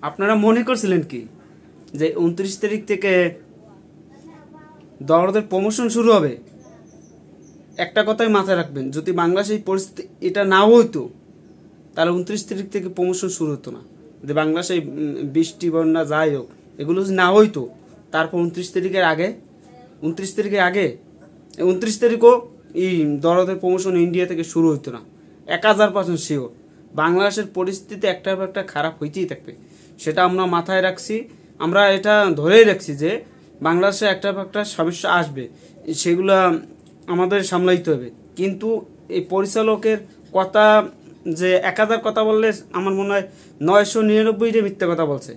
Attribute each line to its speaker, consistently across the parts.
Speaker 1: আপনারা মনে করছিলেন কি যে 29 তারিখ থেকে দরদের প্রমোশন শুরু হবে? একটা কথাই মাথায় রাখবেন, যদি বাংলাদেশে এই পরিস্থিতি এটা না হইতো তাহলে 29 তারিখ থেকে প্রমোশন শুরু হতো না। যদি বাংলাদেশে বৃষ্টি বন্যা যাই হোক এগুলো যদি না হইতো, তারপর 29 তারিখের আগে 29 তারিখও এই দরদের প্রমোশন ইন্ডিয়া থেকে শুরু হইতো না। 1000% শিওর বাংলাদেশের পরিস্থিতি একটার পর একটা খারাপ হইতেই থাকবে। সেটা আমরা মাথায় রাখছি, আমরা এটা ধরেই রাখছি যে বাংলাদেশে একটার পর একটা সমস্যা আসবে, সেগুলো আমাদের সামলাইতে হবে। কিন্তু এই পরিচালকের কথা যে 1000 কথা বললে আমার মনে হয় 999টা মিথ্যা কথা বলছে,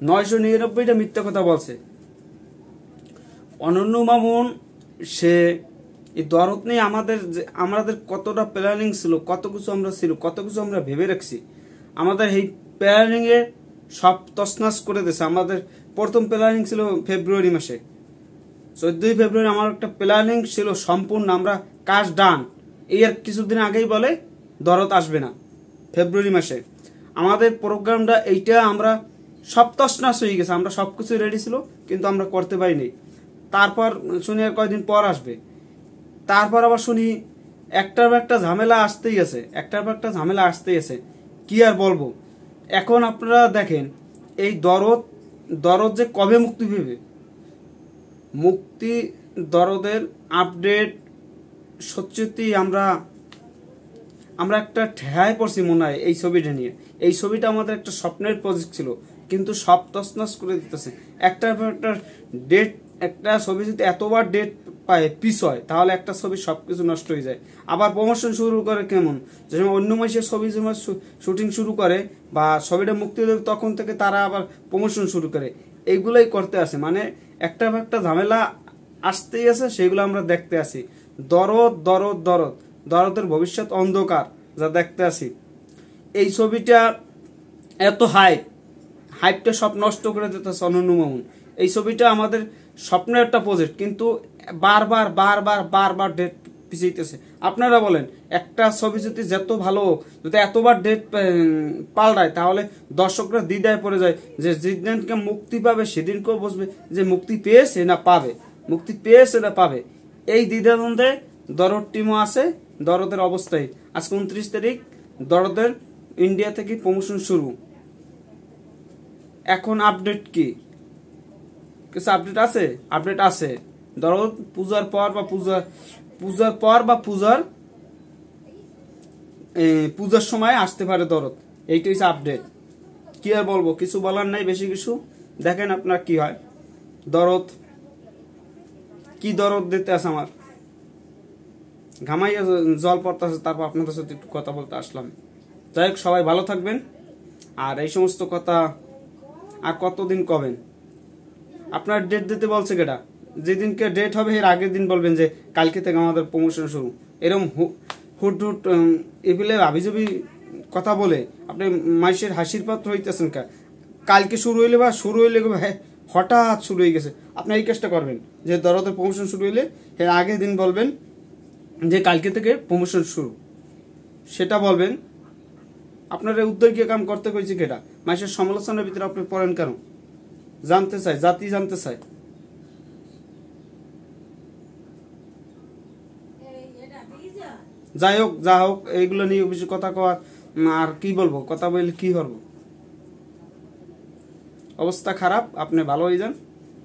Speaker 1: 999টা মিথ্যা কথা বলছে। অনন্য মামুন সে এই দরদ নিয়ে আমাদের কতটা প্ল্যানিং ছিল, কত কিছু আমরা ভেবে রাখছি। আমাদের এই প্ল্যানিংয়ে সব তছনছ করে দিয়েছে। আমাদের প্রথম প্ল্যানিং ছিল ফেব্রুয়ারি মাসে, 14ই ফেব্রুয়ারি আমার একটা প্ল্যানিং ছিল সম্পূর্ণ, আমরা কাজ ডান। এর কিছুদিন আগেই বলে দরদ আসবে না ফেব্রুয়ারি মাসে। আমাদের প্রোগ্রামটা এইটা আমরা সব তছনছ হয়ে গেছে, আমরা সব কিছু রেডি ছিল কিন্তু আমরা করতে পারিনি। তারপর শুনি আর কয়েকদিন পর আসবে, তারপর আবার শুনি একটার পর একটা ঝামেলা আসতেই আছে। কি আর বলবো। এখন আপনারা দেখেন এই দরদ যে কবে মুক্তি দরদের আপডেট সত্যি আমরা একটা ঠেহায় পড়ছি মনে হয় এই ছবিটা নিয়ে। এই ছবিটা আমাদের একটা স্বপ্নের প্রজেক্ট ছিল, কিন্তু সব তছনছ করে দিতেছে। একটার পর একটা ডেট, একটা ছবি যদি এতবার ডেট পায় পিস হয় তাহলে একটা ছবি সবকিছু নষ্ট হয়ে যায়। আবার প্রমোশন শুরু করে কেমন, যে সময় অন্য মাসের ছবি যখন শুটিং শুরু করে বা ছবিটা মুক্তি দেবে তখন থেকে তারা আবার প্রমোশন শুরু করে। এইগুলোই করতে আসে, মানে একটার পর একটা ঝামেলা আসতেই আছে, সেগুলো আমরা দেখতে আসি। দরদের ভবিষ্যৎ অন্ধকার যা দেখতে আসি। এই ছবিটা এত হাইপটা সব নষ্ট করে দিতেছে অনন্য মামুন। এই ছবিটা আমাদের স্বপ্নের একটা প্রজেক্ট, কিন্তু বারবার ডেট পিছাইতেছে। আপনারা বলেন, একটা ছবি যদি যত ভালো হোক, যদি এতবার ডেট পাল্টায় তাহলে দর্শকরা দ্বিধায় পড়ে যায় যে যেদিনকে মুক্তি পাবে সেদিনকেও বুঝবে যে মুক্তি পেয়েছে না পাবে। এই দ্বিধাদ্বন্দ্বে দরদ টিমও আছে। দরদের অবস্থায় আজকে 29 তারিখ দরদের ইন্ডিয়া থেকে প্রমোশন শুরু। এখন আপডেট কি? কিছু আপডেট আছে। দরদ পূজার পর বা পূজার সময় আসতে পারে দরদ। এইটা হচ্ছে আপডেট। কি আর বলবো, কিছু বলার নাই বেশি কিছু। দেখেন আপনার কি হয়। দরদ দিতে আছে, আমার ঘামাইয়া জল পড়তেছে, তারপর আপনাদের সাথে একটু কথা বলতে আসলাম। যাই হোক, সবাই ভালো থাকবেন। আর এই সমস্ত কথা আর কতদিন কবেন? আপনার ডেট দিতে বলছে কেটা? যেদিনকে ডেট হবে এর আগের দিন বলবেন যে কালকে থেকে আমাদের প্রমোশন শুরু। এরকম হুট এগুলো আবিজবি কথা বলে আপনি মানুষের হাসির পাত্র হইতেছেন। কালকে শুরু হইলে হঠাৎ শুরু হয়ে গেছে। আপনি এই কাজটা করবেন যে দরদের প্রমোশন শুরু হইলে এর আগের দিন বলবেন যে কালকে থেকে প্রমোশন শুরু, সেটা বলবেন। আপনার উদ্যোগীয় কাম করতে কইছে কেটা? মানুষের সমালোচনার ভিতরে আপনি পড়েন কেন? জাতি জানতে চায়। যাই হোক এইগুলো নিয়ে বেশি কথা কওয়া আর কি বলবো, কথা বললে কি করবো। অবস্থা খারাপ, আপনি ভালো হয়ে যান,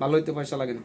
Speaker 1: ভালো হইতে পয়সা লাগে না।